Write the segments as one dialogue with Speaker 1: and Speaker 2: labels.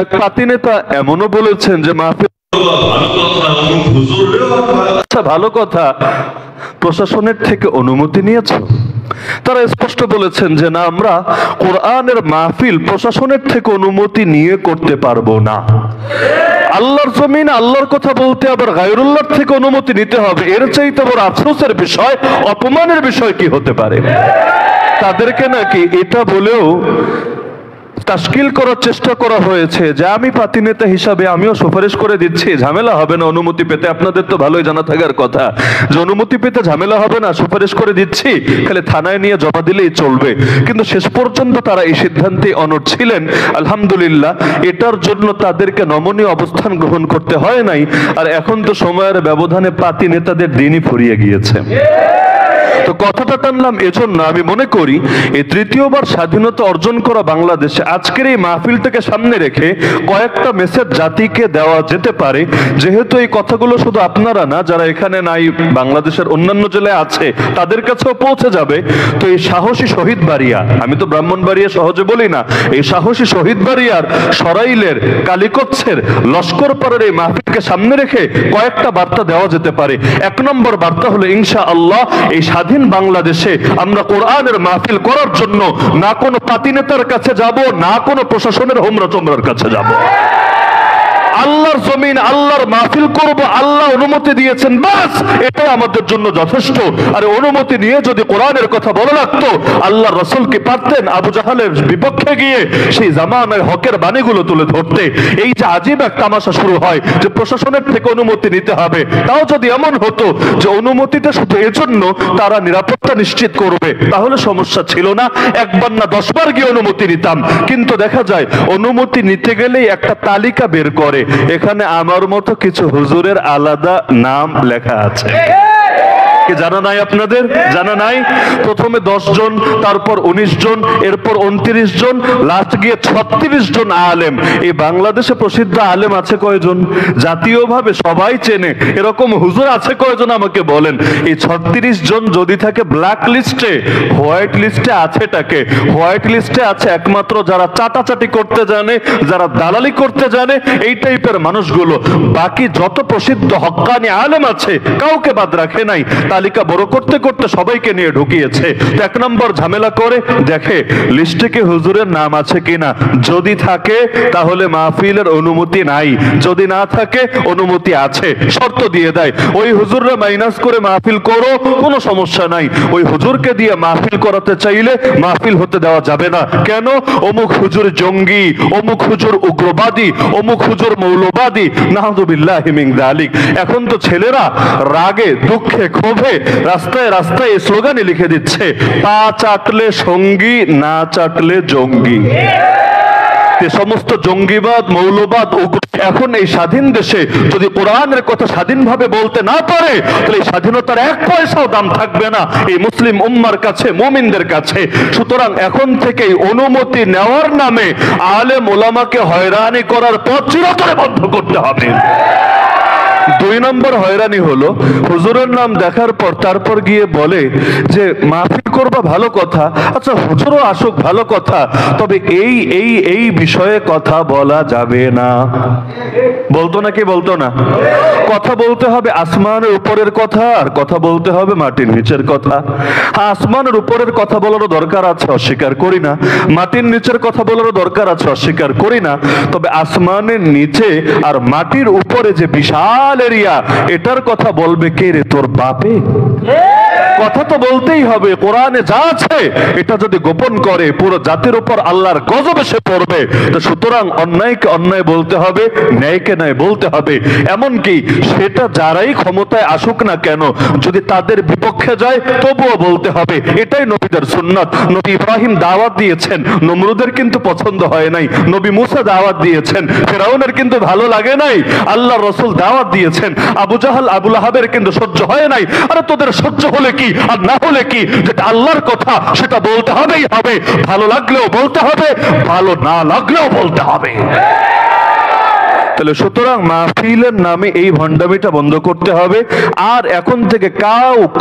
Speaker 1: এক পাতি নেতা এমনও বলেছেন যে মাহফিল আচ্ছা ভালো কথা, প্রশাসনের থেকে অনুমতি নিয়েছো? তারা স্পষ্ট বলেছেন যে না, আমরা কোরআনের মাহফিল প্রশাসনের থেকে অনুমতি নিয়ে করতে পারবো না। আল্লাহর জমিন আল্লাহর কথা বলতে আবার গায়রুল্লাহর থেকে অনুমতি নিতে হবে, এর চাইতে বড় আফসোসের বিষয়, অপমানের বিষয় কি হতে পারে? তাদেরকে নাকি এটা বলেও তাশকিল করার চেষ্টা করা হয়েছে যে আমি পাতি নেতা হিসাবে আমিও সুপারিশ করে দিচ্ছি, ঝামেলা হবে না অনুমতি পেতে। আপনাদের তো ভালোই জানা থাকার কথা যে অনুমতি পেতে ঝামেলা হবে না, সুপারিশ করে দিচ্ছি, খালি থানায় নিয়ে জমা দিলেই চলবে। কিন্তু শেষ পর্যন্ত তারা এই সিদ্ধান্তে অনড় ছিলেন। আলহামদুলিল্লাহ, এটার জন্য তাদেরকে নমনীয় অবস্থান গ্রহণ করতে হয় নাই। আর এখন তো সময়ের ব্যবধানে পাতি নেতাদের দিনই ফুরিয়ে গিয়েছে। তো কথাটা টানলাম এজন্য, আমি মনে করি এই তৃতীয়বার স্বাধীনতা অর্জন করা বাংলাদেশে আজকের এই মাহফিলটাকে সামনে রেখে কয়েকটা মেসেজ জাতিকে দেওয়া যেতে পারে। যেহেতু এই কথাগুলো শুধু আপনারা না, যারা এখানে নাই, বাংলাদেশের অন্যান্য জেলায় আছে, তাদের কাছেও পৌঁছে যাবে। তো এই সাহসী শহীদ বাড়িয়া, আমি তো ব্রাহ্মণবাড়িয়া সহজে বলি না, এই সাহসী শহীদ বাড়িয়ার, সরাইলের, কালিকচ্ছের, লস্করপাড়ার এই মাহফিলকে সামনে রেখে কয়েকটা বার্তা দেওয়া যেতে পারে। এক নম্বর বার্তা হলো ইনশাআল্লাহ এই স্বাধীন বাংলাদেশে আমরা কোরআনের মাহফিল করার জন্য না কোনো পাতি নেতার কাছে যাব, না কোনো প্রশাসনের হোমরা চোমরার কাছে যাব। আল্লাহর জমিন আল্লাহর মাহফিল করব, আল্লাহ অনুমতি দিয়েছেন, বাস এটাই আমাদের জন্য যথেষ্ট। আর অনুমতি নিয়ে যদি কোরআনের কথা বলা লাগতো, আল্লাহ রাসূল কি পারতেন আবু জাহালের বিপক্ষে গিয়ে সেই জামানার হকের বাণীগুলো তুলে ধরতে? এই যে আজীব এক তামাশা শুরু হয় যে প্রশাসনের থেকে অনুমতি নিতে হবে, তাও যদি এমন হতো যে অনুমতিটা শুধু এজন্য তারা নিরাপত্তা নিশ্চিত করবে, তাহলে সমস্যা ছিল না, একবার না 10 বার গিয়ে অনুমতি নিতাম। কিন্তু দেখা যায় অনুমতি নিতে গেলেই একটা তালিকা বের করে, এখানে আমার মতো কিছু হুজুরের আলাদা নাম লেখা আছে। জানা নাই? আপনাদের জানা নাই? প্রথমে 10 জন, তারপর 19 জন, এরপর 29 জন, লাস্ট গিয়ে 36 জন আলেম। এই বাংলাদেশে প্রসিদ্ধ আলেম আছে কয়জন? জাতীয়ভাবে সবাই চেনে এরকম হুজুর আছে কয়জন আমাকে বলেন? এই 36 জন যদি থাকে ব্ল্যাক লিস্টে, হোয়াইট লিস্টে আছেটাকে? হোয়াইট লিস্টে আছে একমাত্র যারা চাটাচাটি করতে জানে, যারা দালালি করতে জানে, এই টাইপের মানুষগুলো। বাকি যত প্রসিদ্ধ হক্কানি আলেম আছে কাউকে বাদ রাখে নাই, তালিকা বড় করতে করতে সবাইকে নিয়ে ঢুকিয়েছে। এক নম্বর ঝামেলা করে দেখে লিস্টে কি হুজুরের নাম আছে কিনা, যদি থাকে তাহলে মাহফিলের অনুমতি নাই, যদি না থাকে অনুমতি আছে, শর্ত দিয়ে দেয় ওই হুজুররা মাইনাস করে মাহফিল করো, কোনো সমস্যা নাই। ওই হুজুরকে দিয়ে মাহফিল করাতে চাইলে মাহফিল হতে দেওয়া যাবে না। কেন? অমুক হুজুর জঙ্গি, অমুক হুজুর উগ্রবাদী, অমুক হুজুর মৌলবাদী, নাউযুবিল্লাহি মিন যালিক। এখন তো ছেলেরা রাগে দুঃখে ক্ষোভে রাস্তায় রাস্তায় স্লোগানে লিখে দিচ্ছে, পা চাটলে সঙ্গী, না চাটলে জঙ্গি। সমস্ত জঙ্গিবাদ, মৌলবাদ, এখন এই স্বাধীন দেশে যদি কোরআনের কথা স্বাধীনভাবে বলতে না পারে, তাহলে এই স্বাধীনতার 1 পয়সাও দাম থাকবে না এই মুসলিম উম্মার কাছে, মুমিনদের কাছে। সুতরাং এখন থেকেই অনুমতি নেওয়ার নামে আলেম ওলামাকে হয়রানি করার পথ চিরতরে বন্ধ করতে হবে। 2 নম্বর হয়রানি হলো হুজুরের নাম দেখার পর তারপর গিয়ে বলে যে মাহফিল করবা, ভালো কথা, আচ্ছা হুজুরও আসুক, ভালো কথা, তবে এই এই এই বিষয়ে কথা বলা যাবে না। বলতো না কি বলতো না? কথা বলতে হবে আসমানের উপরের কথা, আর কথা বলতে হবে মাটির নিচের কথা। আসমানের উপরের কথা বলারও দরকার আছে, অস্বীকার করি না। মাটির নিচের কথা বলারও দরকার আছে, অস্বীকার করি না। তবে আসমানের নিচে আর মাটির উপরে যে বিশাল এরিয়া, এটার কথা বলবে কে রে? তোর বাপে? কথা তো বলতেই হবে। কোরআনে যা আছে এটা যদি গোপন করে পুরো জাতির উপর আল্লাহর গজব এসে পড়বে। তো সুতরাং অন্যায়কে অন্যায় বলতে হবে, ন্যায়কে ন্যায় বলতে হবে। এমনকি সেটা যারাই ক্ষমতায় আসুক না কেন, যদি তাদের বিপক্ষে যায় তবুও বলতে হবে। এটাই নবীদের সুন্নাত। নবী ইব্রাহিম দাওয়াত দিয়েছেন, নমরুদের কিন্তু পছন্দ হয় নাই। নবী মুসা দাওয়াত দিয়েছেন, ফেরাউনের কিন্তু ভালো লাগে নাই। আল্লাহর রাসূল দাওয়াত দিয়েছেন, আবু জাহাল আবু লাহাবের কিন্তু সহ্য হয় নাই। আরে তোদের সহ্য হলে কি আর না হলে কি, যেটা আল্লাহর কথা সেটা বলতে হবেই হবে। ভালো লাগলেও বলতে হবে, ভালো না লাগলেও বলতে হবে। তাহলে সুতরাং মাহফিলের নামে এই ভণ্ডামিটা বন্ধ করতে হবে। আর এখন থেকে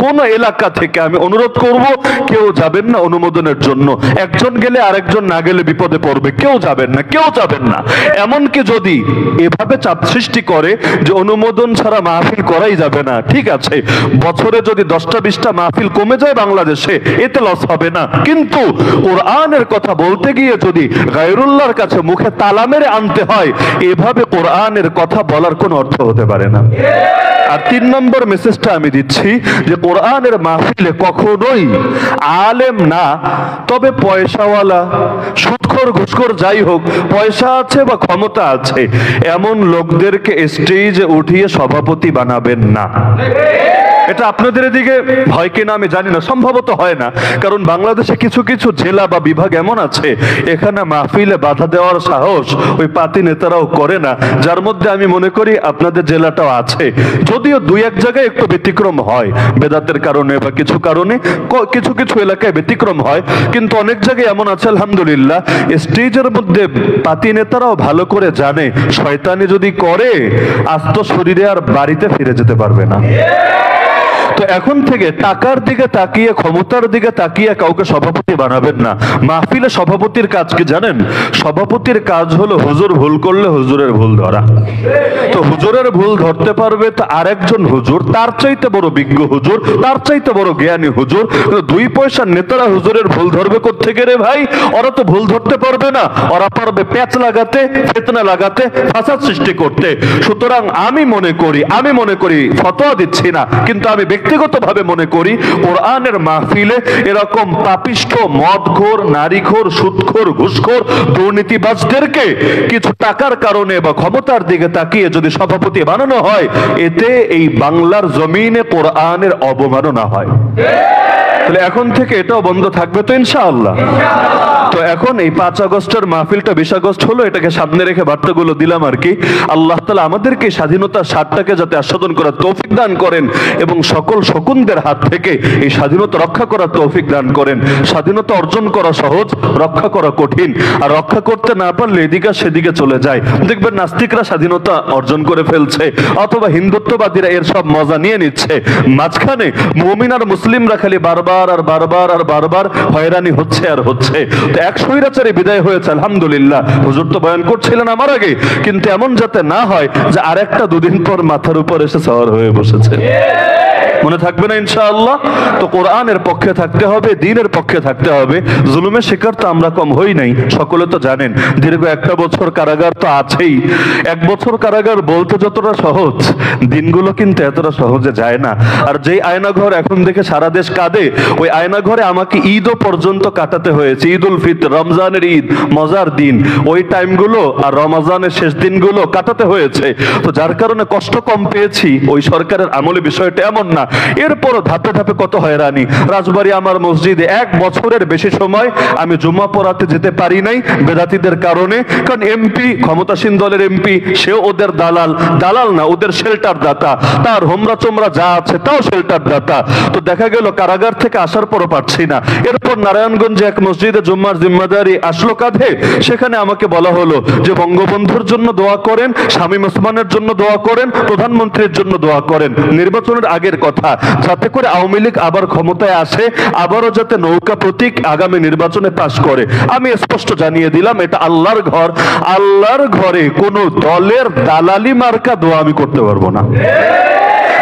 Speaker 1: কোন এলাকা থেকে আমি অনুরোধ করব, কেউ যাবেন না অনুমোদনের জন্য। একজন গেলে আরেকজন না গেলে বিপদে পড়বে, কেউ যাবেন না, কেউ যাবেন না। এমনকি যদি এভাবে চাপ সৃষ্টি করে যে অনুমোদন ছাড়া মাহফিল করাই যাবে না, ঠিক আছে, বছরে যদি 10টা-20টা মাহফিল কমে যায় বাংলাদেশে, এতে লস হবে না। কিন্তু কোরআনের কথা বলতে গিয়ে যদি গায়রুল্লাহর কাছে মুখে তালা মেরে আনতে হয়, এভাবে কোরআনের কথা বলার কোনো অর্থ হতে পারে না। আর 3 নম্বর মেসেজটা আমি দিচ্ছি যে কোরআনের মাহফিলে কখনোই আলেম না, তবে পয়সাওয়ালা, সুদখোর, ঘুষখোর, যাই হোক, পয়সা আছে বা ক্ষমতা আছে এমন লোকদেরকে স্টেজে উঠিয়ে সভাপতি বানাবেন না। এটা আপনাদের এদিকে হয় কিনা আমি জানি না, সম্ভবত হয় না, কারণ বাংলাদেশে কিছু কিছু জেলা বা বিভাগ এমন আছে এখানে মাহফিলে বাধা দেওয়ার সাহস ওই পাতি নেতারাও করে না, যার মধ্যে আমি মনে করি আপনাদের জেলাটাও আছে। যদিও 2-1 জায়গায় একটু ব্যতিক্রম হয়, বেদাতের কারণে বা কিছু কারণে কিছু কিছু এলাকায় ব্যতিক্রম হয়, কিন্তু অনেক জায়গায় এমন আছে আলহামদুলিল্লাহ, স্টেজের মধ্যে পাতি নেতারাও ভালো করে জানে শয়তানি যদি করে আস্ত শরীরে আর বাড়িতে ফিরে যেতে পারবে না। তো এখন থেকে টাকার দিকে তাকিয়ে, ক্ষমতার দিকে তাকিয়ে কাউকে সভাপতি বানাবেন না। মাহফিলে সভাপতির কাজ কি জানেন? সভাপতির কাজ হলো হুজুর ভুল করলে হুজুরের ভুল ধরা। তো হুজুরের ভুল ধরতে পারবে তো আরেকজন হুজুর, তার চাইতে বড় বিজ্ঞ হুজুর, তার চাইতে বড় জ্ঞানী হুজুর। 2 পয়সার নেতারা হুজুরের ভুল ধরবে কোত্থেকে রে ভাই? ওরা তো ভুল ধরতে পারবে না, ওরা পারবে প্যাচ লাগাতে, ফিতনা লাগাতে, ফাসাদ সৃষ্টি করতে। সুতরাং আমি মনে করি ফতোয়া দিচ্ছি না, কিন্তু আমি ব্যক্তিগতভাবে মনে করি কোরআনের মাহফিলে এরকম পাপিষ্ঠ, মদখোর, নারীখোর, সুদখোর, ঘুষখোর, দুর্নীতিবাজদেরকে কিছু টাকার কারণে বা ক্ষমতার দিকে তাকিয়ে যদি সভাপতি বানানো হয়, এতে এই বাংলার জমিনে কোরআনের অবমাননা হয়। তাহলে এখন থেকে এটাও বন্ধ থাকবে তো ইনশাআল্লাহ। তো এখন এই 5 আগস্টের মাহফিলটা 20 আগস্ট হলো, এটাকে সামনে রেখে বার্তাগুলো দিলাম আর কি। আল্লাহ তাআলা আমাদেরকে স্বাধীনতার স্বাদটাকে যাতে আস্বাদন করার তৌফিক দান করেন এবং সকল শকুনদের হাত থেকে এই স্বাধীনতা রক্ষা করার তৌফিক দান করেন। স্বাধীনতা অর্জন করা সহজ, রক্ষা করা কঠিন। আর রক্ষা করতে না পারলে এদিকে সেদিকে চলে যায়। দেখবেন নাস্তিকরা স্বাধীনতা অর্জন করে ফেলছে, অথবা হিন্দুত্ববাদীরা এর সব মজা নিয়ে নিচ্ছে। মাঝখানে মুমিন আর মুসলিমরা খালি বারবার হয়রানি হচ্ছে আর হচ্ছে। তো এক স্বৈরাচারী বিদায় হয়েছে আলহামদুলিল্লাহ, হুজুর তো বয়ান করছিলেন আমার আগে, কিন্তু এমন যাতে না হয় যে আরেকটা 2 দিন পর মাথার উপর এসে সওয়ার হয়ে বসেছে। মনে থাকবে না ইনশাআল্লাহ? তো কোরআনের পক্ষে থাকতে হবে, দ্বীনের পক্ষে থাকতে হবে। জুলুমের শিকার তো আমরা কম হই নাই, সকলে তো জানেন। দীর্ঘ 1 বছর কারাগার তো আছেই। 1 বছর কারাগার বলতে যতটা সহজ, দিনগুলো কিন্তু এতটা সহজে যায় না। আর যেই আয়নাঘর এখন দেখে সারা দেশ কাঁদে, ওই আয়নাঘরে আমাকে ঈদও পর্যন্ত কাটাতে হয়েছে। ঈদ উল ফিতর, রমজানের ঈদ, মজার দিন, ওই টাইমগুলো আর রমজানের শেষ দিনগুলো কাটাতে হয়েছে। তো যার কারণে কষ্ট কম পেয়েছি। ওই সরকারের আমলে বিষয়টা এমন না। এরপরও ধাপে ধাপে কত হয়রানি। রাজবাড়ী আমার মসজিদে 1 বছরের বেশি সময় আমি জুমা পড়াতে যেতে পারি নাই বেদাতীদের কারণে। কারণ এমপি, ক্ষমতাসীন দলের এমপি, সেও ওদের দালাল না, ওদের শেল্টার দাতা। তার হোমরা চোমরা যা আছে তাও শেল্টার দাতা। তো দেখা গেল কারাগার থেকে আসার পরও পারছি না। এরপর নারায়ণগঞ্জে এক মসজিদে জুম্মার জিম্মাদারি আসলো কাঁধে। সেখানে আমাকে বলা হলো যে বঙ্গবন্ধুর জন্য দোয়া করেন, শামীম ওসমানের জন্য দোয়া করেন, প্রধানমন্ত্রীর জন্য দোয়া করেন। নির্বাচনের আগের কথা, যাতে করে আওয়ামী লীগ আবার ক্ষমতায় আসে, আবারও যাতে নৌকা প্রতীক আগামী নির্বাচনে পাশ করে। আমি স্পষ্ট জানিয়ে দিলাম, এটা আল্লাহর ঘর, আল্লাহর ঘরে কোন দলের দালালি মার্কা দোয়া আমি করতে পারবো না।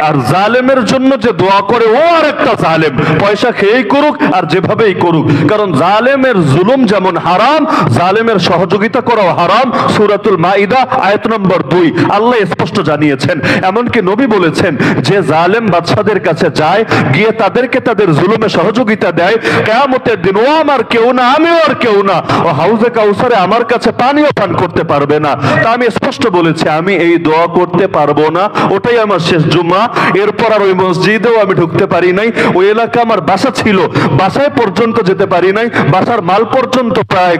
Speaker 1: আর জালেমের জন্য যে দোয়া করে ও আর একটা জালেম, পয়সা খেয়েই করুক আর যেভাবেই করুক। কারণ জালেমের জুলুম যেমন হারাম, জালেমের সহযোগিতা করাও হারাম। সূরাতুল মাইদা আয়াত নম্বর 2 আল্লাহ স্পষ্ট জানিয়েছেন। এমনকি নবী বলেছেন, যে জালেম বাদশাদের কাছে যায়, গিয়ে তাদেরকে তাদের জুলুমে সহযোগিতা দেয়, কিয়ামতের দিন ও আমার কেউ না, আমিও আর কেউ না, ও হাউজে কাউসারে আমার কাছে পানিও পান করতে পারবে না। তা আমি স্পষ্ট বলেছি, আমি এই দোয়া করতে পারবো না। ওটাই আমার শেষ জুমা। এরপর আর ওই মসজিদেও আমি ঢুকতে পারি নাই। ওই এলাকা আমার বাসা ছিল, বাসায় পর্যন্ত যেতে পারি নাই। বাসার মাল পর্যন্ত প্রায়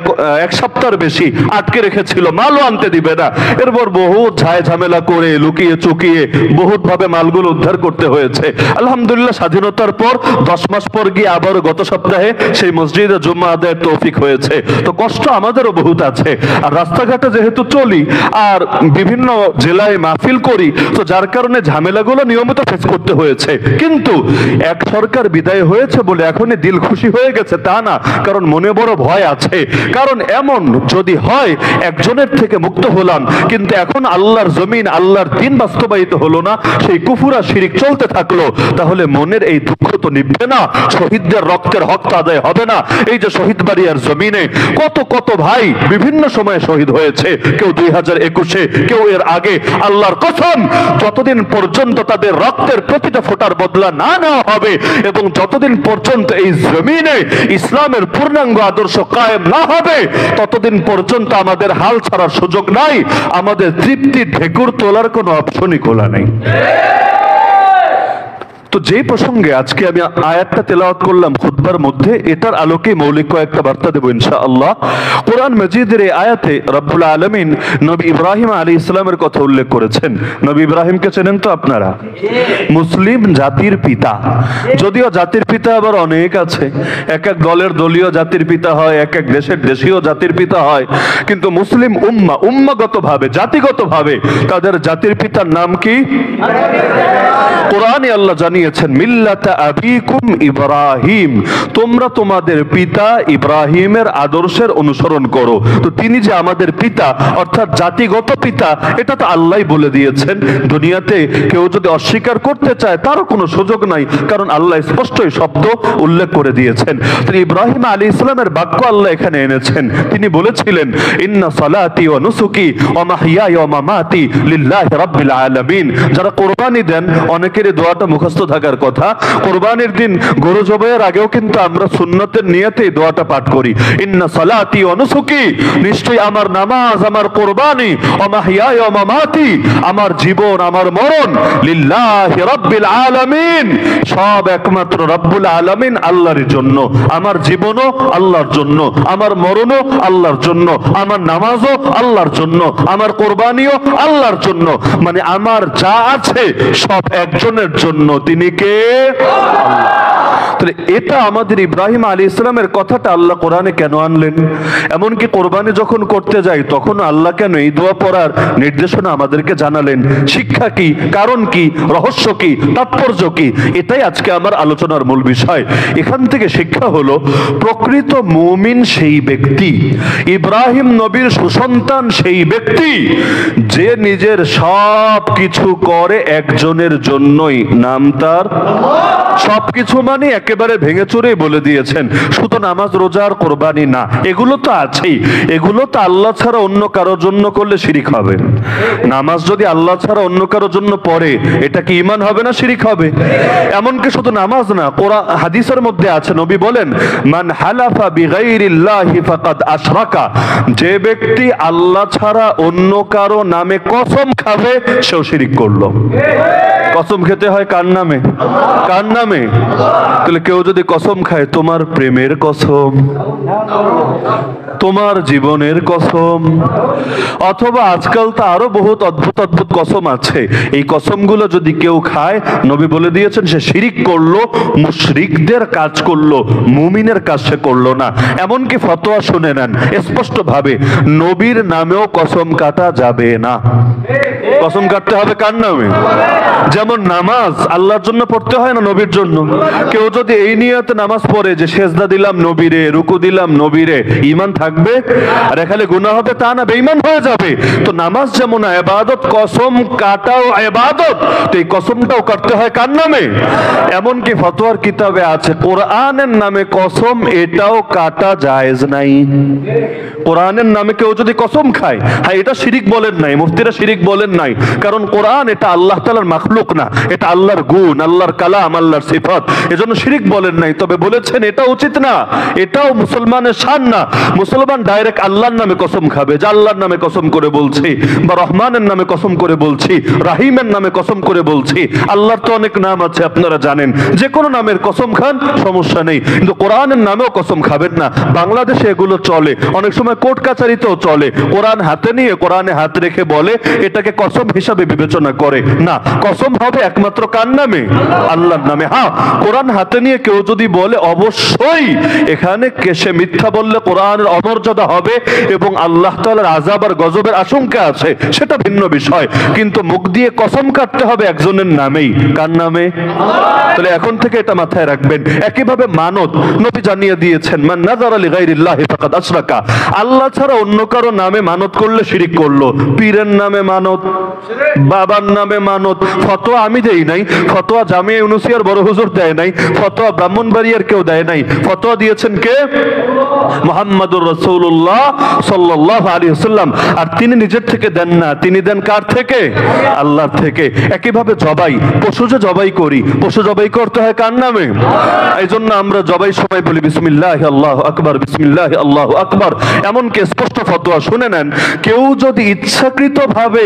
Speaker 1: এক সপ্তাহের বেশি আটকে রেখেছিল, মালও আনতে দিবে না। এরপর বহু ঝায় ঝামেলা করে লুকিয়ে চুকিয়ে বহুত ভাবে মালগুলো উদ্ধার করতে হয়েছে। আলহামদুলিল্লাহ স্বাধীনতার পর 10 মাস পর গিয়ে আবার গত সপ্তাহে সেই মসজিদে জুম্মা আদায়ের তৌফিক হয়েছে। তো কষ্ট আমাদেরও বহুত আছে। আর রাস্তাঘাটে যেহেতু চলি আর বিভিন্ন জেলায় মাহফিল করি, তো যার কারণে ঝামেলাগুলো নিয়মিত ফেস করতে হয়েছে। কিন্তু এক সরকার বিদায় হয়েছে বলে এখনই দিল খুশি হয়ে গেছে তা না, কারণ মনে বড় ভয় আছে। কারণ এমন যদি হয় একজনের থেকে মুক্ত হলাম, কিন্তু এখন আল্লাহর জমিন আল্লাহর দিন বাস্তবায়িত হলো না, সেই কুফুরা শিরিক চলতে থাকলো, তাহলে মনের এই দুঃখ তো নিভবে না, শহীদদের রক্তের হক আদায় হবে না। এই যে শহীদ বাড়িয়ার জমিনে কত কত ভাই বিভিন্ন সময়ে শহীদ হয়েছে, কেউ 2021-এ, কেউ এর আগে। আল্লাহর কসম, যতদিন পর্যন্ত তাদের রক্তের প্রতিটা ফোঁটার বদলা না নেওয়া হবে এবং যতদিন পর্যন্ত এই জমিনে ইসলামের পূর্ণাঙ্গ আদর্শ কায়েম না হবে, ততদিন পর্যন্ত আমাদের হাল ছাড়ার সুযোগ নাই। আমাদের তৃপ্তি ঢেকুর তোলার কোনো অপশনই খোলা নেই। তো যে প্রসঙ্গে আজকে আমি আয়াতটা তেলাওয়াত করলাম খুতবার মধ্যে, এটার আলোকে মৌলিক কয়েকটা বার্তা দেব ইনশাআল্লাহ। কোরআন মাজিদের এই আয়াতে রব্বুল আলামিন নবী ইব্রাহিম আলাইহিস সালামের কথা উল্লেখ করেছেন। নবী ইব্রাহিমকে চেনেন তো আপনারা? মুসলিম জাতির পিতা। যদিও জাতির পিতা আবার অনেক আছে, এক এক দলের দলীয় জাতির পিতা হয়, এক এক দেশের দেশীয় জাতির পিতা হয়, কিন্তু মুসলিম উম্মাগতভাবে জাতিগতভাবে তাদের জাতির পিতার নাম কি? কোরআনে আল্লাহ জানিয়েছেন মিল্লাতা আবিকুম ইব্রাহিম, তোমরা তোমাদের পিতা ইব্রাহিমের আদর্শের অনুসরণ করো। তো তিনি যে আমাদের পিতা অর্থাৎ জাতিগত পিতা, এটা তো আল্লাহই বলে দিয়েছেন। দুনিয়াতে কেউ যদি অস্বীকার করতে চায় তারও কোনো সুযোগ নাই, কারণ আল্লাহ স্পষ্টই শব্দ উল্লেখ করে দিয়েছেন। তিনি ইব্রাহিম আলাইহিস সালামের বাক্য আল্লাহ এখানে এনেছেন। তিনি বলেছিলেন ইন্না সালাতি ওয়া নুসুকি ওয়া মাহইয়ায়া ওয়া মামাতি লিল্লাহি রাব্বিল আলামিন। যারা কুরবানি দেন, অনেকেরই দোয়াটা মুখস্থ থাকার কথা। কুরবানির দিন গরু জবাইয়ের আগেও কিন্তু আমরা সুন্নতের নিয়তে এই দোয়াটা পাঠ করি, ইন্না সালাতি ওয়া নুসুকি, নিশ্চয়ই আমার নামাজ, আমার কুরবানি, ওয়া মাহইয়ায়া ওয়া মামাতি, আমার জীবন আমার মরণ, লিল্লাহি রাব্বিল আলামিন, সব একমাত্র রব্বুল আলামিন আল্লাহর জন্য। আমার জীবনও আল্লাহর জন্য, আমার মরণও আল্লাহর জন্য, আমার নামাজও আল্লাহর জন্য, আমার কুরবানিও আল্লাহর জন্য। মানে আমার যা আছে সব একজনের জন্য, তিনি কে? আল্লাহ। তাহলে এটা আমাদের ইব্রাহিম আলাইহিস সালামের কথাটা আল্লাহ কোরআনে কেন আনলেন? এমনকি কোরবানি যখন করতে যাই তখন আল্লাহ কেন এই দোয়া পড়ার নির্দেশনা আমাদেরকে জানালেন? শিক্ষা কি, কারণ কি, রহস্য কি, তাৎপর্য কি? এটাই আজকে আমার আলোচনার মূল বিষয়। এখান থেকে শিক্ষা হলো, প্রকৃত মুমিন সেই ব্যক্তি, ইব্রাহিম নবীর সুসন্তান সেই ব্যক্তি, যে নিজের সব কিছু করে একজনের জন্যই, নাম তার সবকিছু মানে একেবারে ভেঙে চুরে বলে দিয়েছেন, শুধু নামাজ রোজা আর কোরবানি না, এগুলো তো আছেই, এগুলো তো আল্লাহ ছাড়া অন্য কারোর জন্য করলে শিরিক হবে। নামাজ যদি আল্লাহ ছাড়া অন্য কারোর জন্য পড়ে, এটা কি ঈমান হবে না শিরিক হবে? এমনকি শুধু নামাজ না, কোরআন হাদিসের মধ্যে আছে, নবী বলেন মান হালাফা বিগাইরিল্লাহি ফাকাদ আশরাকা, যে ব্যক্তি আল্লাহ ছাড়া অন্য কারো নামে কসম খাবে সেও শিরিক করলো। কসম খেতে হয় কার নামে? কার নামে? তাহলে কেউ যদি কসম খায় তোমার প্রেমের কসম, তোমার জীবনের কসম, অথবা আজকাল তো আরো বহুত অদ্ভুত অদ্ভুত কসম আছে, এই কসমগুলো যদি কেউ খায়, নবী বলে দিয়েছেন সে শিরিক করলো, মুশরিকদের কাজ করলো, মুমিনের কাজ সে করলো না। এমনকি ফতোয়া শুনে নেন স্পষ্ট ভাবে, নবীর নামেও কসম কাটা যাবে না। কসম কাটতে হবে কার নামে? যেমন নামাজ আল্লাহর জন্য পড়তে হয় না নবীর জন্য? কেউ যদি এই নিয়তে নামাজ পড়ে যে সেজদা দিলাম নবীরে, রুকু দিলাম নবীরে, ঈমান থাকবে? আর এখানে গুনাহ হবে তা না, বেঈমান হয়ে যাবে। তো নামাজ যেমন ইবাদত, কসম কাটাও ইবাদত, তো এই কসমটাও কাটতে হয় কার নামে? এমনকি ফতোয়ার কিতাবে আছে কোরআনের নামে কসম এটাও কাটা জায়েজ নাই। কোরআনের নামে কেউ যদি কসম খায়, হ্যাঁ এটা শিরিক বলেন নাই, মুফতিরা শিরিক বলেন নাই, নাই, কারণ কোরআন এটা আল্লাহ তাআলার মাখলুক না, এটা আল্লাহর গুণ, আল্লাহর কালাম, আল্লাহর সিফাত। এজন্য শিরিক বলেন নাই। তবে বলেছেন এটা উচিত না, এটাও মুসলমানের শান না। মুসলমান ডাইরেক্ট আল্লাহর নামে কসম খাবে যে আল্লাহর নামে কসম করে বলছি, বা রহমানের নামে কসম করে বলছি, রাহিমের নামে কসম করে বলছি। আল্লাহর তো অনেক নাম আছে, আপনারা জানেন। যে কোনো নামের কসম খান, সমস্যা নেই, কিন্তু কোরআনের নামেও কসম খাবেন না। বাংলাদেশে এগুলো চলে, অনেক সময় কোর্ট কাছারিতেও চলে। কোরআন হাতে নিয়ে কোরআনে হাত রেখে বলে এটাকে কসম হিসাবে বিবেচনা করে না। কসম হবে একমাত্র কার নামে? আল্লাহর নামে। হ্যাঁ, কোরআন হাতে নিয়ে কেউ যদি বলে, অবশ্যই এখানে সে মিথ্যা বললে কোরআনের অমর্যাদা হবে এবং আল্লাহ তাআলার আযাব আর গজবের আশঙ্কা আছে, সেটা ভিন্ন বিষয়। কিন্তু মুখ দিয়ে কসম কাটতে হবে একজনের নামেই। কার নামে? তাহলে এখন থেকে এটা মাথায় রাখবেন। একইভাবে মানত, নবী জানিয়ে দিয়েছেন, মান নাযারা লিগাইরিল্লাহি ফাকাদ আশরাকা। আল্লাহ ছাড়া অন্য কারো নামে মানত করলে শিরিক করলো। পীরের নামে মানত, বাবার নামে মানত। ফতোয়া আমি দেই নাই, ফতোয়া জামিয়া ইউনুসিয়ার বড় হুজুর দেয় নাই, ফতোয়া ব্রাহ্মণবাড়িয়ার কেউ দেয় নাই। ফতোয়া দিয়েছেন কে? মুহাম্মদুর রাসূলুল্লাহ সাল্লাল্লাহু আলাইহি ওয়াসাল্লাম। আর তিনি নিজের থেকে দেন না, তিনি দেন কার থেকে? আল্লাহর থেকে। একইভাবে জবাই, পশু যে জবাই করি, পশু জবাই করতে হয় কার নামে? এই জন্য আমরা জবাই সময় বলি বিসমিল্লাহ আল্লাহু আকবার, বিসমিল্লাহ আল্লাহু আকবার। এমনকি স্পষ্ট ফতোয়া শুনে নেন, কেউ যদি ইচ্ছাকৃতভাবে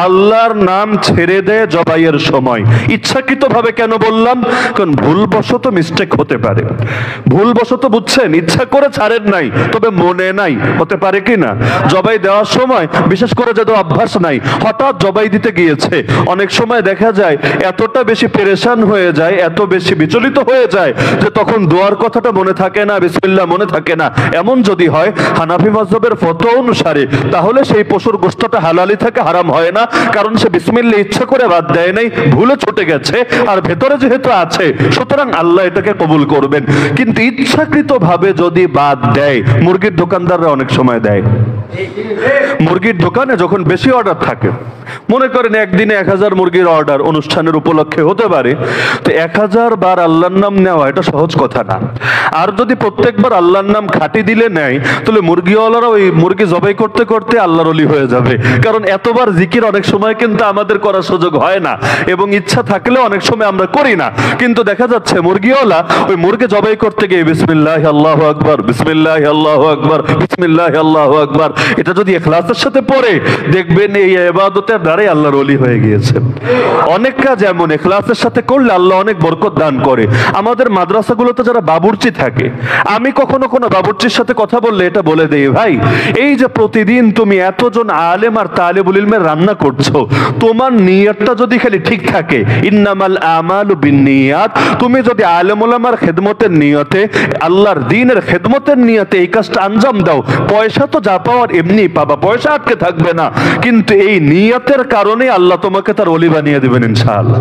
Speaker 1: আল্লাহর নাম ছেড়ে দেয় জবাইয়ের সময়, ইচ্ছাকৃতভাবে কেন বললাম? কারণ ভুলবশত মিস্টেক হতে পারে, ভুলবশত বুঝছেন, ইচ্ছা করে ছাড়েন নাই, তবে মনে নাই, হতে পারে কি না? জবাই দেওয়ার সময় বিশেষ করে যাদের অভ্যাস নাই, হঠাৎ জবাই দিতে গিয়েছে, অনেক সময় দেখা যায় এতটা বেশি পেরেশান হয়ে যায়, এত বেশি বিচলিত হয়ে যায় যে তখন দোয়ার কথাটা মনে থাকে না, বিসমিল্লাহ মনে থাকে না। এমন যদি হয় হানাফি মাযহাবের ফতোয়া অনুসারে, তাহলে সেই পশুর গোশতটা হালালি থেকে হারাম হয় না, কারণ সে বিসমিল্লাহ ইচ্ছা করে বাদ দেয় নাই, ভুলে ছুটে গেছে, আর ভেতরে যেহেতু আছে, সুতরাং আল্লাহ এটাকে কবুল করবেন। কিন্তু ইচ্ছাকৃতভাবে যদি বাদ দেয়, মুরগির দোকানদাররা অনেক সময় দেয়। মুরগির দোকানে যখন বেশি অর্ডার থাকে, মনে করেন একদিনে 1000 মুরগির অর্ডার অনুষ্ঠানের উপলক্ষে হতে পারে, তো 1000 বার আল্লাহর নাম নেওয়া এটা সহজ কথা না। আর যদি প্রত্যেকবার আল্লাহর নাম খাঁটি দিলে নেয়, তাহলে মুরগিওয়ালারা ওই মুরগি জবাই করতে করতে আল্লাহর ওলি হয়ে যাবে। কারণ এতবার জিকির অনেক সময় কিন্তু আমাদের করার সুযোগ হয় না, এবং ইচ্ছা থাকলেও অনেক সময় আমরা করি না। কিন্তু দেখা যাচ্ছে মুরগিওয়ালা ওই মুরগি জবাই করতে গিয়ে বিসমিল্লাহ আল্লাহু আকবার, বিসমিল্লাহ আল্লাহু আকবার, বিসমিল্লাহ আল্লাহু আকবার, এটা যদি ইখলাসের সাথে পড়ে, দেখবেন এই ইবাদতের দ্বারাই আল্লাহর ওলি হয়ে গিয়েছে। অনেক কাজ এমন ইখলাসের সাথে করলে আল্লাহ অনেক বরকত দান করে। আমাদের মাদ্রাসাগুলোতে যারা বাবুর্চি থাকে, আমি কখনো কোনো বাবুর্চির সাথে কথা বললে এটা বলে দেই, ভাই এই যে প্রতিদিন তুমি এতজন আলেম আর তালেবুল ইলমের রান্না করছো, তোমার নিয়তটা যদি খালি ঠিক থাকে, ইন্নামাল আমালু বিন্নিয়াত, তুমি যদি আলেম ওলামার খেদমতের নিয়তে, আল্লাহর দ্বীনের খেদমতের নিয়তে এই কাজটা আঞ্জাম দাও, পয়সা তো যা পাওয়ার এমনি পাবা, পয়সা আটকে থাকবে না, কিন্তু এই নিয়তের কারণে আল্লাহ তোমাকে তার ওলি বানিয়ে দিবেন ইনশাআল্লাহ।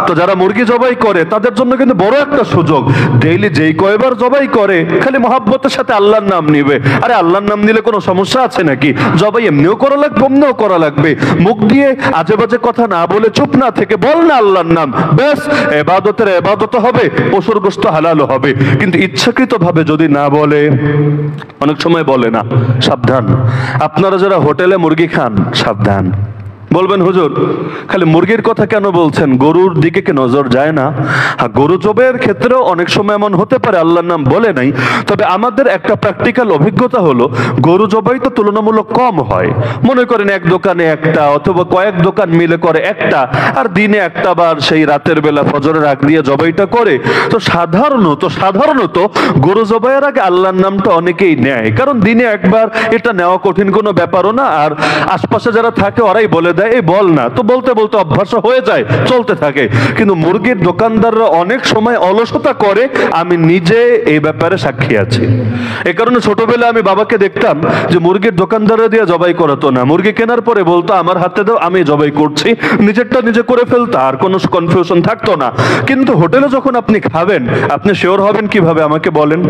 Speaker 1: তো যারা মুরগি জবাই করে তাদের জন্য কিন্তু বড় একটা সুযোগ, ডেইলি যেই কয়বার জবাই করে খালি মহব্বতের সাথে আল্লাহর নাম নিবে। আরে আল্লাহর নাম নিলে কোনো সমস্যা আছে নাকি? জবাই এমনিও করা লাগবে, অমনিও করা লাগবে। মুখ দিয়ে আজে বাজে কথা না বলে, চুপ না থেকে বল না আল্লাহর নাম, ব্যাস ইবাদতের ইবাদত হবে, পশুর গোশত হালাল হবে। কিন্তু ইচ্ছাকৃত ভাবে যদি না বলে, অনেক সময় বলে না, সাবধান। আপনারা যারা হোটেলে মুরগি খান, সাবধান। বলবেন হুজুর খালি মুরগির কথা কেন বলছেন, গরুর দিকে কি নজর যায় না? হ্যাঁ, গরু জবাইয়ের ক্ষেত্রেও অনেক সময় এমন হতে পারে আল্লাহর নাম বলে নাই। তবে আমাদের একটা প্র্যাকটিক্যাল অভিজ্ঞতা হলো, গরু জবাই তো তুলনামূলক কম হয়। মনে করেন এক দোকানে একটা, অথবা কয়েক দোকান মিলে করে একটা, আর দিনে একটা বার সেই রাতের বেলা ফজরের আগ দিয়ে জবাইটা করে। তো সাধারণত গরু জবাইয়ের আগে আল্লাহর নামটা অনেকেই নেয়, কারণ দিনে একবার এটা নেওয়া কঠিন কোনো ব্যাপারও না। আর আশপাশে যারা থাকে ওরাই বলে এই বল না, তো বলতে বলতে অভ্যাস হয়ে যায়, চলতে থাকে। কিন্তু মুরগির দোকানদাররা অনেক সময় অলসতা করে, আমি নিজে এই ব্যাপারে সাক্ষী আছি। এই কারণে ছোটবেলায় আমি বাবাকে দেখতাম যে মুরগির দোকানদাররা দিয়ে জবাই করাতো না, মুরগি কেনার পরে বলতো আমার হাতে দাও, আমি জবাই করছি, নিজেরটা নিজে করে ফেলতো, আর কোনো কনফিউশন থাকতো না। কিন্তু হোটেলে যখন আপনি খাবেন, আপনি শিওর হবেন কিভাবে আমাকে বলেন?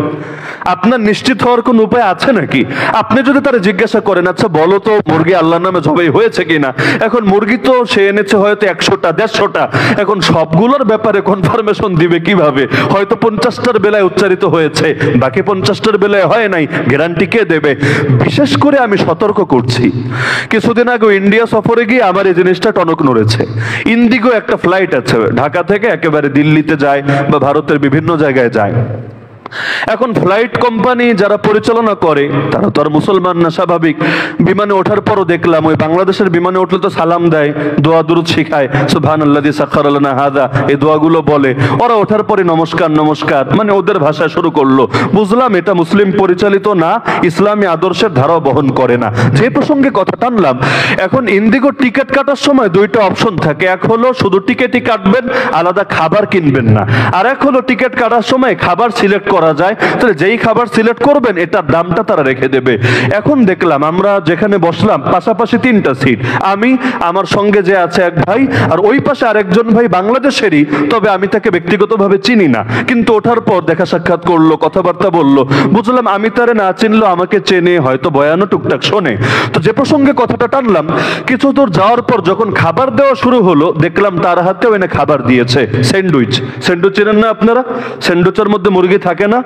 Speaker 1: আপনার নিশ্চিত হওয়ার কোন উপায় আছে নাকি? আপনি যদি তারা জিজ্ঞাসা করেন, আচ্ছা বলো তো মুরগি আল্লাহর নামে জবাই হয়েছে কিনা, এখন মুরগি তো সে এনেছে হয়তো 100টা 150টা, এখন সবগুলোর ব্যাপারে কনফার্মেশন দিবে কিভাবে? হয়তো 50টার বেলায় উচ্চারিত হয়েছে, বাকি 50টার বেলায় হয় নাই, গ্যারান্টি কে দেবে? বিশেষ করে আমি সতর্ক করছি, কিছুদিন আগে ইন্ডিয়া সফরে গিয়ে আমার এই জিনিসটা টনক নড়েছে। ইন্ডিগো একটা ফ্লাইট আছে, ঢাকা থেকে একেবারে দিল্লিতে যায় বা ভারতের বিভিন্ন জায়গায় যায়। এখন ফ্লাইট কোম্পানি যারা পরিচালনা করে তারা তো আর মুসলমান না, স্বাভাবিক। বিমানে ওঠার পরও দেখলাম ওই বাংলাদেশের বিমানে উঠলে তো সালাম দেয়, দোয়া দুরুদ শিখায়, সুবহানাল্লাযী সাখারা লানা হাযা, এই দোয়াগুলো বলে। ওরা ওঠার পরে নমস্কার নমস্কার মানে ওদের ভাষায় শুরু করলো। বুঝলাম এটা মুসলিম পরিচালিত না, ইসলামী আদর্শের ধারা বহন করে না। যে প্রসঙ্গে কথা টানলাম, এখন ইন্ডিগো টিকিট কাটার সময় দুইটা অপশন থাকে, এক হলো শুধু টিকিটই কাটবেন, আলাদা খাবার কিনবেন না, আর এক হলো টিকিট কাটার সময় খাবার সিলেক্ট করা যায়, তাহলে যেই খাবার সিলেক্ট করবেন এটার দামটা তারা রেখে দেবে। এখন দেখলাম আমরা যেখানে বসলাম পাশাপাশি 3টা সিট, আমি, আমার সঙ্গে যে আছে এক ভাই, আর ওই পাশে আরেকজন ভাই বাংলাদেশেরই, তবে আমি তাকে ব্যক্তিগতভাবে চিনি না, কিন্তু ওঠার পর দেখা সাক্ষাৎ করলো, কথাবার্তা বললো, বুঝলাম আমি তারে না চিনলেও আমাকে চেনে, হয়তো বয়ানও টুকটাক শোনে। তো যে প্রসঙ্গে কথাটা টানলাম, কিছু দূর যাওয়ার পর যখন খাবার দেওয়া শুরু হলো, দেখলাম তার হাতেও এনে খাবার দিয়েছে, স্যান্ডউইচ। স্যান্ডউইচ চেনেন না আপনারা? স্যান্ডউইচের মধ্যে মুরগি থাকে না?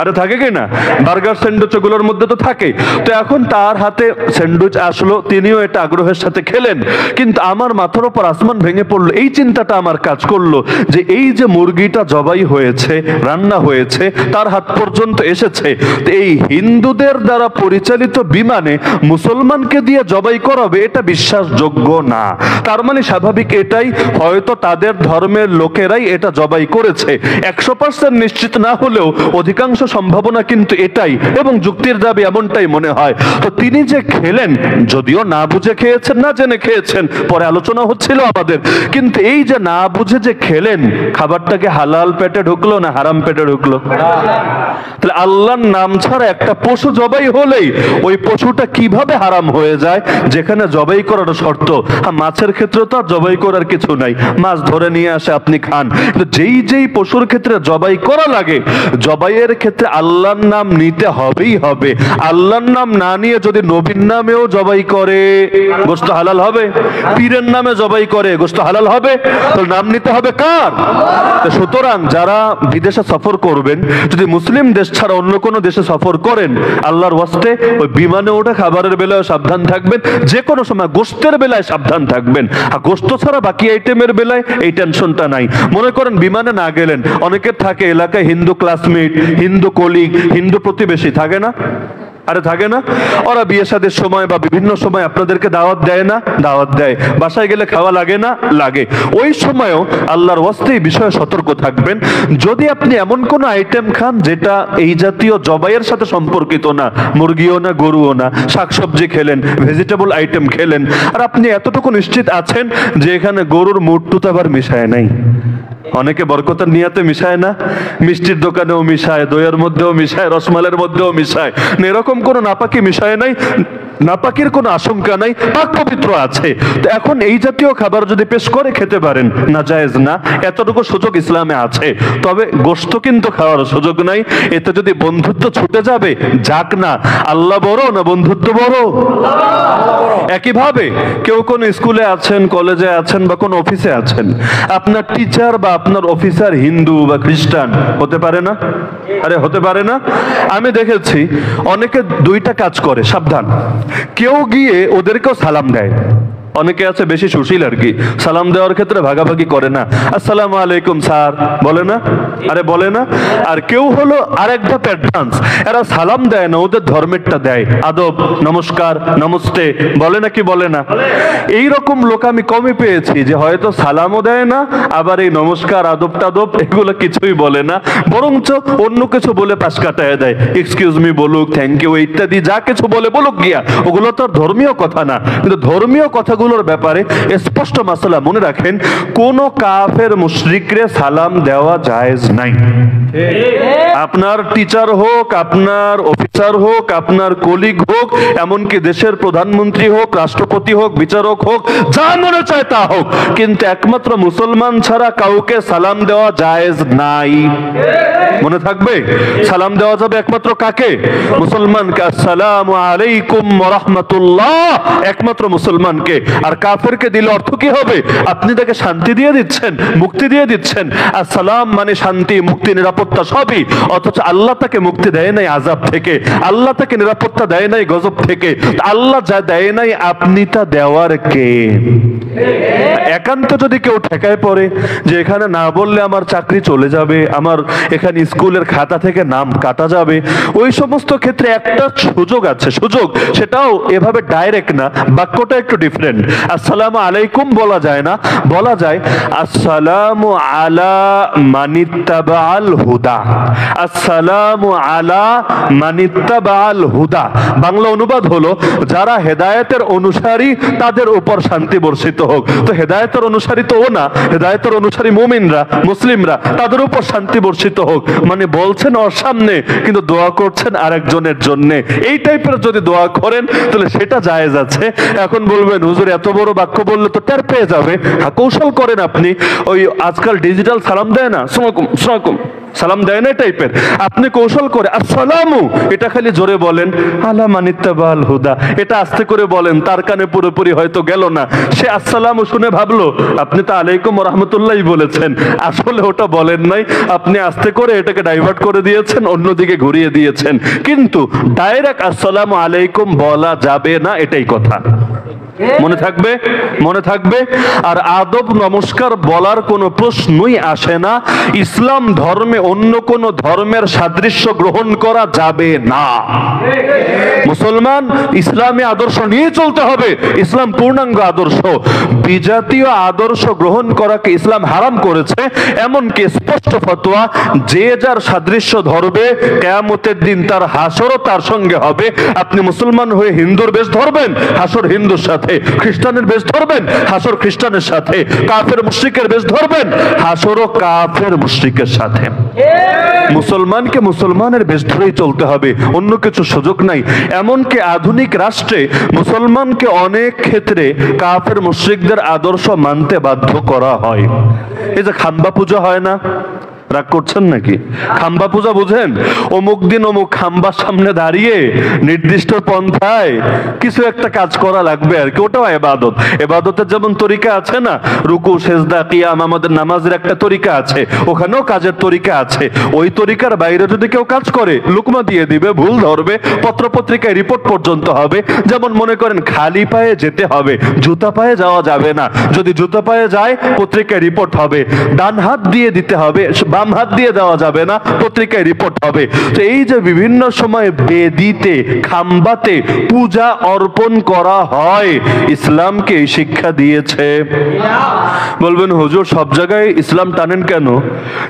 Speaker 1: আরে থাকে কি না? বার্গার স্যান্ডউইচ গুলোর মধ্যে তো থাকে। তো এখন তার হাতে স্যান্ডউইচ আসলো, তিনিও এটা আগ্রহের সাথে খেলেন, কিন্তু আমার মাথার উপর আসমান ভেঙে পড়লো। এই চিন্তাটা আমার কাজ করলো যে এই যে মুরগিটা জবাই হয়েছে, রান্না হয়েছে, তার হাত পর্যন্ত এসেছে, তো এই হিন্দুদের দ্বারা পরিচালিত বিমানে মুসলমানকে দিয়ে জবাই করাবে, এটা বিশ্বাসযোগ্য না। তার মানে স্বাভাবিক এটাই, হয়তো তাদের ধর্মের লোকেরাই এটা জবাই করেছে। 100% নিশ্চিত না হলেও অধিকাংশ সম্ভাবনা কিন্তু এটাই, এবং যুক্তির দাবি এমনটাই মনে হয়। তো তিনি যে খেলেন, যদিও না বুঝে খেয়েছেন, না জেনে খেয়েছেন, পরে আলোচনা হচ্ছিল আমাদের, কিন্তু এই যে না বুঝে যে খেলেন, খাবারটাকে হালাল পেটে ঢুকলো না হারাম পেটে ঢুকলো? তাহলে আল্লাহর নাম ছাড়া একটা পশু জবাই হলেই ওই পশুটা কিভাবে হারাম হয়ে যায়, যেখানে জবাই করার শর্ত? মাছের ক্ষেত্রে তো আর জবাই করার কিছু নাই, মাছ ধরে নিয়ে আসে আপনি খান, কিন্তু যেই যেই পশুর ক্ষেত্রে জবাই করা লাগে, জবাইয়ের ক্ষেত্রে আল্লাহর নাম নিতে হবেই হবে। আল্লাহর নাম না নিয়ে যদি নবীর নামেও জবাই করে, গোশত হালাল হবে? পীরের নামে জবাই করে, গোশত হালাল হবে? তো নাম নিতে হবে কার? সুতরাং যারা বিদেশে সফর করবেন, যদি মুসলিম দেশ ছাড়া অন্য কোনো দেশে সফর করেন, আল্লাহর ওয়াস্তে ওই বিমানে ওঠা খাবারের বেলায় সাবধান থাকবেন, যে কোনো সময় গোশতের বেলায় সাবধান থাকবেন। আর গোশত ছাড়া বাকি আইটেমের বেলায় এই টেনশনটা নাই। মনে করেন বিমানে না গেলেন, অনেকের থাকে এলাকায় হিন্দু ক্লাসমেট, হিন্দু কলিগ, হিন্দু প্রতিবেশী, থাকে না? আরে থাকে না? ওরা বিয়ে শাদীর সময় বা বিভিন্ন সময় আপনাদেরকে দাওয়াত দেয় না? দাওয়াত দেয়। বাসায় গেলে খাওয়া লাগে না? লাগে। ওই সময়ও আল্লাহর ওয়াস্তে এই বিষয়ে সতর্ক থাকবেন। যদি আপনি এমন কোন আইটেম খান যেটা এই জাতীয় জবাইয়ের সাথে সম্পর্কিত না, মুরগিও না, গরুও না, শাকসবজি খেলেন, ভেজিটেবল আইটেম খেলেন, আর আপনি এতটুকু নিশ্চিত আছেন যে এখানে গরুর মুটটু তো আবার মিশায় নাই। অনেকে বরকতের নিয়াতে মিশায় না, মিষ্টির দোকানেও মিশায়, দইয়ের মধ্যেও মিশায়, রসমালের মধ্যেও মিশায়, এরকম কোনো নাপাকি মিশায় নাই, নাপাকির কোনো আশঙ্কা নাই, পাক পবিত্র আছে। তো এখন এই জাতীয় খাবার যদি পেশ করে খেতে পারেন, না জায়েজ না, এতটুকু সুযোগ ইসলামে আছে। তবে গোশত কিন্তু খাওয়ার সুযোগ নাই। এতে যদি বন্ধুত্ব ছুটে যাবে, যাক না, আল্লাহ বড় না বন্ধুত্ব বড়? একইভাবে কেউ কোন স্কুলে আছেন, কলেজে আছেন বা কোন অফিসে আছেন, আপনার টিচার বা আপনার অফিসার হিন্দু বা খ্রিস্টান হতে পারে না? আরে হতে পারে না? আমি দেখেছি অনেকে দুইটা কাজ করে, সাবধান। কেউ গিয়ে ওদেরকেও সালাম দেয়, অনেকে আছে বেশি সুশীল আর কি, সালাম দেওয়ার ক্ষেত্রে ভাগাভাগি করে না, আসসালামু আলাইকুম স্যার বলে না? আরে বলে না? আর কেউ হলো আরেক ধাপ অ্যাডভান্স, এরা সালাম দেয় না, ওদের ধর্মেরটা দেয়, আদব, নমস্কার, নমস্তে বলে না কি বলে না? এই রকম লোক আমি কমই পেয়েছি যে হয়তো সালামও দেয় না, আবার এই নমস্কার, আদব টাদব এগুলো কিছুই বলে না, বরঞ্চ অন্য কিছু বলে পাশ কাটায় দেয়, এক্সকিউজ মি বলুক, থ্যাংক ইউ ইত্যাদি যা কিছু বলে বলুক গিয়া, ওগুলো তো ধর্মীয় কথা না। কিন্তু ধর্মীয় কথাগুলোর ব্যাপারে স্পষ্ট মাসলা মনে রাখেন, কোন কাফের মুশরিকরে সালাম দেওয়া জায়েজ নাই। আপনার টিচার হোক, আপনার অফিসার হোক, আপনার কলিগ হোক, এমনকি দেশের প্রধানমন্ত্রী হোক, রাষ্ট্রপতি হোক, বিচারক হোক, যা মনে চায় তা হোক, কিন্তু একমাত্র মুসলমান ছাড়া কাউকে সালাম দেওয়া জায়েজ নাই। মনে থাকবে? সালাম দেওয়া যাবে একমাত্র কাকে? মুসলমানকে। আসসালামু আলাইকুম ওয়া রাহমাতুল্লাহ একমাত্র মুসলমানকে। আর কাফেরকে দিলে অর্থ কি হবে? আপনি তাকে শান্তি দিয়ে দিচ্ছেন, মুক্তি দিয়ে দিচ্ছেন। আসসালাম মানে শান্তি, মুক্তি, নিরাপত্তা সবই। অথচ আল্লাহ তাকে মুক্তি দেয় নাই আযাব থেকে, আল্লাহ তাকে নিরাপত্তা দেয় নাই গজব থেকে। আল্লাহ যা দেয় নাই আপনি তা দেওয়ার কে? একান্ত যদি কেউ ঠেকায় পড়ে যে এখানে না বললে আমার চাকরি চলে যাবে, আমার এখানে স্কুলের খাতা থেকে নাম কাটা যাবে, ওই সমস্ত ক্ষেত্রে একটা সুযোগ আছে, সুযোগ, সেটাও এভাবে ডাইরেক্ট না, বাক্যটা একটু ডিফারেন্ট। আসসালামু আলাইকুম বলা যায় না, বলা যায় আসসালামু আলা মানিত্তাবাল হুদা। আসসালামু আলা মানিত্তাবাল হুদা বাংলা অনুবাদ হলো যারা হেদায়েতের অনুসারী তাদের উপর শান্তি বর্ষিত হোক। তো হেদায়েতের অনুসারী তো ও না, হেদায়েতের অনুসারী মুমিনরা, মুসলিমরা, তাদের উপর শান্তি বর্ষিত হোক। মানে বলছেন ওর সামনে কিন্তু দোয়া করছেন আরেকজনের জন্য। এই টাইপের যদি দোয়া করেন তাহলে সেটা জায়েজ আছে। এখন বলবেন হুজুর এত বড় বাক্য বললে তো টের পেয়ে যাবে। হ্যাঁ, কৌশল করেন আপনি। ওই আজকাল ডিজিটাল সালাম দেয় না, আসসালামু আলাইকুম সালাম দেয় না টাইপের, আপনি কৌশল করে আসসালামু এটা খালি জোরে বলেন, আলা মানিত্তাবাল হুদা এটা আস্তে করে বলেন, তার কানে পুরোপুরি হয়তো গেল না, সে আসসালামু শুনে ভাবলো আপনি তো আলাইকুম ওয়া রাহমাতুল্লাহ বলেছেন, আসলে ওটা বলেন নাই, আপনি আস্তে করে এটাকে ডাইভার্ট করে দিয়েছেন, অন্যদিকে ঘুরিয়ে দিয়েছেন। কিন্তু ডাইরেক্ট আসসালামু আলাইকুম বলা যাবে না, এটাই কথা। মনে থাকবে? মনে থাকবে। আর আদব নমস্কার বলার কোনো প্রশ্নই আসে না। ইসলাম ধর্মে অন্য কোন ধর্মের সাদৃশ্য গ্রহণ করা যাবে না। মুসলমান ইসলামী আদর্শ নিয়ে চলতে হবে। ইসলাম পূর্ণাঙ্গ আদর্শ। বিজাতীয় আদর্শ গ্রহণ করাকে ইসলাম হারাম করেছে। এমনকি স্পষ্ট ফতোয়া, যে যার সাদৃশ্য ধরবে কিয়ামতের দিন তার হাসরও তার সঙ্গে হবে। আপনি মুসলমান হয়ে হিন্দুর বেশ ধরবেন, হাসর হিন্দুর সাথে। খ্রিস্টানের বেশ ধরবেন, হাসর খ্রিস্টানের সাথে। কাফের মুশরিকের বেশ ধরবেন, হাসরও কাফের মুশরিকের সাথে। মুসলমানকে মুসলমানের বেশ ধরেই চলতে হবে, অন্য কিছু সুযোগ নাই। এমনকি আধুনিক রাষ্ট্রে মুসলমানকে অনেক ক্ষেত্রে কাফের মুশরিকদের আদর্শ মানতে বাধ্য করা হয়। এই যে খাম্বা পূজা হয় না, রাগ করছেন নাকি? খাম্বা পূজা বুঝেন? অমুক দিন অমুক খাম্বার সামনে দাঁড়িয়ে নির্দিষ্ট পন্থায় কিছু একটা কাজ করা লাগবে আর কি, ওটাও ইবাদত। ইবাদতের যেমন তরিকা আছে না, রুকু সেজদা কিয়াম, আমাদের নামাজের একটা তরিকা আছে, ওখানেও কাজের তরিকা আছে। ওই তরিকার বাইরে যদি কেউ কাজ করে লুকমা দিয়ে দিবে, ভুল ধরবে, পত্রপত্রিকায় রিপোর্ট পর্যন্ত হবে। যেমন মনে করেন খালি পায়ে যেতে হবে, জুতা পায়ে যাওয়া যাবে না। যদি জুতা পায়ে যায় পত্রিকায় রিপোর্ট হবে। ডান হাত দিয়ে দিতে হবে, বাম হাত দিয়ে দেওয়া যাবে না, পত্রিকায় রিপোর্ট হবে। তো এই যে বিভিন্ন সময় বেদিতে, খাম্বাতে পূজা অর্পণ করা হয়, ইসলামকে এই শিক্ষা দিয়েছে। বলবেন হুজুর সব জায়গায় ইসলাম টানেন কেন?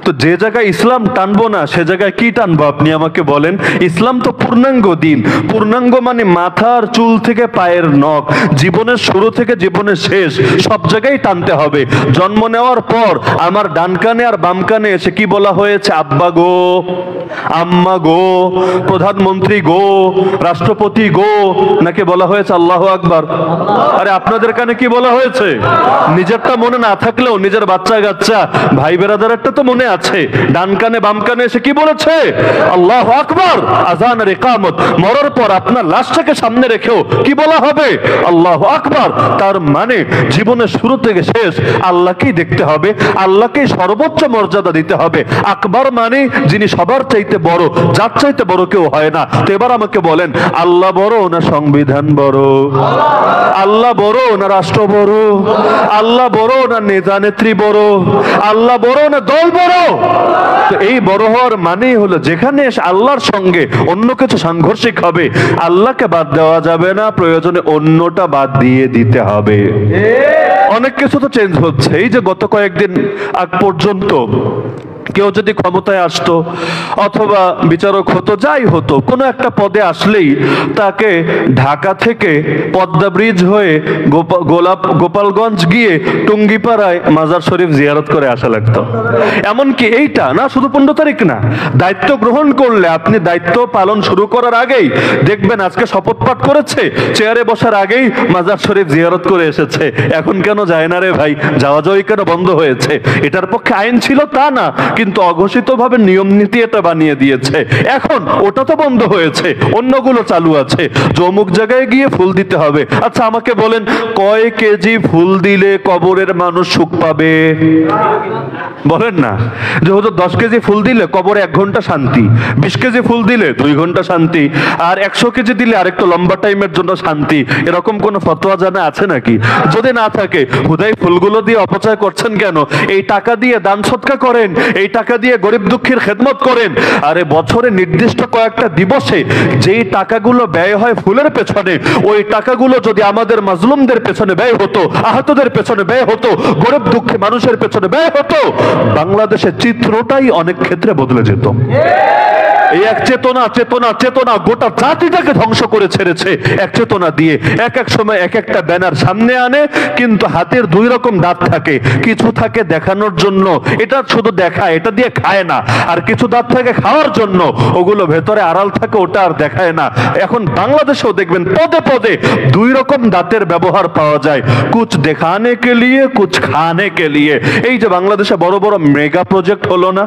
Speaker 1: তো যে জায়গায় ইসলাম টানবো না সে জায়গায় কি টানবো আপনি আমাকে বলেন? ইসলাম তো পূর্ণাঙ্গ দিন। পূর্ণাঙ্গ মানে মাথার চুল থেকে পায়ের নখ, জীবনের শুরু থেকে জীবনের শেষ, সব জায়গায় টানতে হবে। জন্ম নেওয়ার পর আমার ডান কানে আর বাম কানে এসে কি বলা হয়েছে? আব্বা গো, আম্মা গো, প্রধানমন্ত্রী গো, রাষ্ট্রপতি গো, নাকি বলা হয়েছে আল্লাহু আকবার? আরে আপনাদের কানে কি বলা হয়েছে? নিজেরটা মনে না থাকলেও নিজের বাচ্চা কাচ্চা ভাই বেরাদারেরটা তো মনে আছে। ডান কানে বাম কানে এসে কি বলেছে? আল্লাহু আকবার। আযান আর ইকামত, মরার পর আপনার লাশটাকে সামনে রেখেও কি বলা হবে? আল্লাহু আকবার। তার মানে জীবনের শুরু থেকে শেষ আল্লাহকেই দেখতে হবে, আল্লাহকেই সর্বোচ্চ মর্যাদা দিতে হবে। আকবার মানে যিনি সবার চাইতে বড়, যার চাইতে বড় কেউ হয় না। তো এবার আমাকে বলেন, আল্লাহ বড় না সংবিধান বড়? আল্লাহ বড় না রাষ্ট্র বড়? আল্লাহ বড় না নেতা নেত্রী বড়? আল্লাহ বড় না দল বড়? তো এই বড় হওয়ার মানেই হলো যেখানে আল্লাহর সঙ্গে অন্য কিছু সাংঘর্ষিক হবে, আল্লাহকে বাদ দেওয়া যাবে না, প্রয়োজনে অন্যটা বাদ দিয়ে দিতে হবে। অনেক কিছু তো চেঞ্জ হচ্ছে। এই যে গত কয়েকদিন আগ পর্যন্ত কেউ যদি ক্ষমতায় আসতো অথবা বিচারক হতো, যাই হতো, কোনো একটা পদে আসলেই তাকে ঢাকা থেকে পদ্মা ব্রিজ হয়ে গোপালগঞ্জ গিয়ে টুঙ্গিপাড়ায় মাজার শরীফ জিয়ারত করে আসা লাগতো। এমনকি এইটা না, শুধু 15 তারিখ না, দায়িত্ব গ্রহণ করলে আপনি দায়িত্ব পালন শুরু করার আগেই দেখবেন আজকে শপথ পাঠ করেছে, চেয়ারে বসার আগেই মাজার শরীফ জিয়ারত করে এসেছে। এখন কেন যায় না রে ভাই? যাওয়া যাওয়াই কেন বন্ধ হয়েছে? এটার পক্ষে আইন ছিল তা না, কিন্তু অঘোষিতভাবে নিয়ম নীতি এটা বানিয়ে দিয়েছে। এখন ওটা তো বন্ধ হয়েছে, অন্যগুলো চালু আছে। অমুক জায়গায় গিয়ে ফুল দিতে হবে। আচ্ছা আমাকে বলেন, কয় কেজি ফুল দিলে কবরের মানুষ সুখ পাবে? বলেন না। যেহেতু 10 কেজি ফুল দিলে কবরে 1 ঘন্টা শান্তি, 20 কেজি ফুল দিলে 2 ঘন্টা শান্তি, আর 100 কেজি দিলে আরেকটু লম্বা টাইমের জন্য শান্তি। এরকম কোন ফতোয়া জানা আছে নাকি? যদি না থাকে, হুদাই ফুলগুলো দিয়ে অপচয় করছেন কেন? এই টাকা দিয়ে দান সদকা করেন, এই টাকা দিয়ে গরিব দুঃখীর খেদমত করেন। আরে বছরে নির্দিষ্ট কয়েকটা দিবসে যেই টাকাগুলো ব্যয় হয় ফুলের পেছনে, ওই টাকাগুলো যদি আমাদের মাজলুমদের পেছনে ব্যয় হতো, আহতদের পেছনে ব্যয় হতো, গরিব দুঃখী মানুষের পেছনে ব্যয় হতো, বাংলাদেশের চিত্রটাই অনেক ক্ষেত্রে বদলে যেত। এই এক চেতনা চেতনা চেতনা গোটা জাতিটাকে ধ্বংস করে ছেড়েছে। এক চেতনা দিয়ে এক এক সময় এক একটা ব্যানার সামনে আনে, কিন্তু হাতের 2 রকম দাঁত থাকে। কিছু থাকে দেখানোর জন্য, এটা শুধু দেখায়, এটা দিয়ে খায় না। আর কিছু দাঁত থাকে খাওয়ার জন্য, ওগুলো ভেতরে আড়াল থাকে, ওটা আর দেখায় না। এখন বাংলাদেশেও দেখবেন পদে পদে 2 রকম দাঁতের ব্যবহার পাওয়া যায়, কুছ দেখানে কে লিয়ে, কুছ খানে কে লিয়ে। এই যে বাংলাদেশে বড় বড় মেগা প্রজেক্ট হলো না,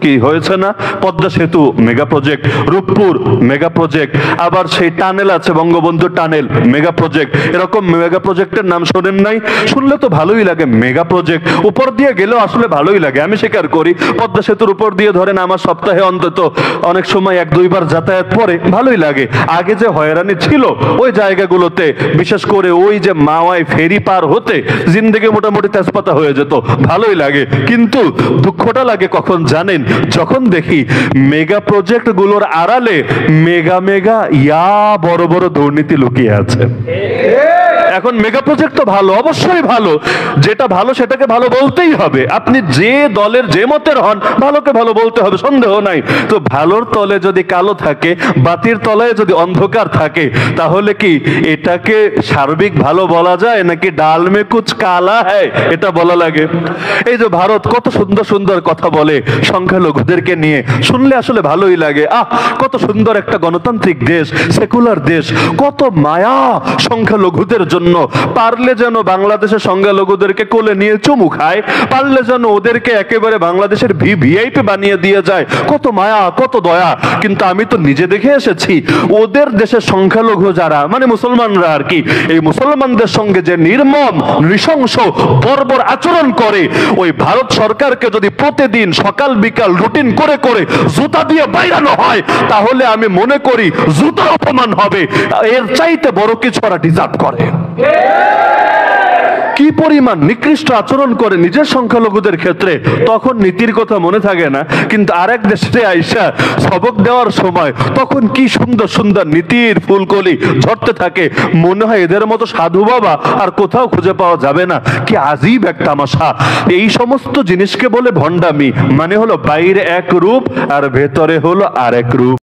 Speaker 1: কি হয়েছে না? পদ্মা সেতু mega project, Rooppur mega project, আবার সেই টানেল আছে বঙ্গবন্ধু টানেল মেগা প্রজেক্ট। এরকম মেগা প্রজেক্টের নাম শোনেন নাই? শুনলে তো ভালোই লাগে। মেগা প্রজেক্ট উপর দিয়ে গেলেও আসলে ভালোই লাগে, আমি স্বীকার করি। পদ্মা সেতুর উপর দিয়ে ধরেন আমার সপ্তাহে অন্তত অনেক সময় 1-2 বার যাতায়াত পরে ভালোই লাগে। আগে যে হয়রানি ছিল ওই জায়গাগুলোতে, বিশেষ করে ওই যে মাওয়াই ফেরি পার হতে জিন্দেগি মোটামুটি তেজপাতা হয়ে যেত, ভালোই লাগে। কিন্তু দুঃখটা লাগে কখন জানেন? যখন দেখি মেগা প্রজেক্ট গুলোর আড়ালে মেগা মেগা বড় বড় দুর্নীতি লুকিয়ে আছে। এখন মেগা প্রজেক্ট তো ভালো, অবশ্যই ভালো, যেটা ভালো সেটাকে ভালো বলতেই হবে। আপনি যে দলের যে মতের হন, ভালোকে ভালো বলতে হবে, সন্দেহ নাই। তো ভালোর তলে যদি কালো থাকে, বাতির তলায় যদি অন্ধকার থাকে, তাহলে কি এটাকে সার্বিক ভালো বলা যায়, নাকি ডাল মে কুছ কালা হ্যায় এটা বলা লাগে? এই যে ভারত কত সুন্দর সুন্দর কথা বলে সংখ্যালঘুদেরকে নিয়ে, শুনলে আসলে ভালোই লাগে। কত সুন্দর একটা গণতান্ত্রিক দেশ, সেকুলার দেশ, কত মায়া সংখ্যালঘুদের জন্য। পারলে যেন বাংলাদেশের সংখ্যালঘুদেরকে কোলে নিয়ে চুমু খায়, পারলে যেন ওদেরকে একেবারে বাংলাদেশের ভিভিআইপি বানিয়ে দিয়ে যায়। কত মায়া, কত দয়া। কিন্তু আমি তো নিজে দেখে এসেছি ওদের দেশের সংখ্যালঘু যারা, মানে মুসলমানরা আর কি, এই মুসলমানদের সঙ্গে যে নির্মম নৃশংস বর্বর আচরণ করে, ওই ভারত সরকারকে যদি প্রতিদিন সকাল বিকাল রুটিন করে করে জুতা দিয়ে বাইরানো হয়, তাহলে আমি মনে করি জুতার অপমান হবে। এর চাইতে বড় কিছু ওরা ডিজার্ভ করে। কি পরিমাণ নিকৃষ্ট আচরণ করে নিজের সংখ্যালঘুদের ক্ষেত্রে, তখন নীতির কথা মনে থাকে না, কিন্তু আরেক দেশে আইসা সবক দেওয়ার সময় তখন কি সুন্দর সুন্দর নীতির ফুলকলি ঝরতে থাকে। মনে হয় এদের মতো সাধু বাবা আর কোথাও খুঁজে পাওয়া যাবে না। কি আজীব এক তামাশা। এই সমস্ত জিনিসকে বলে ভণ্ডামি, মানে হলো বাইরে এক রূপ আর ভেতরে হলো আরেক রূপ।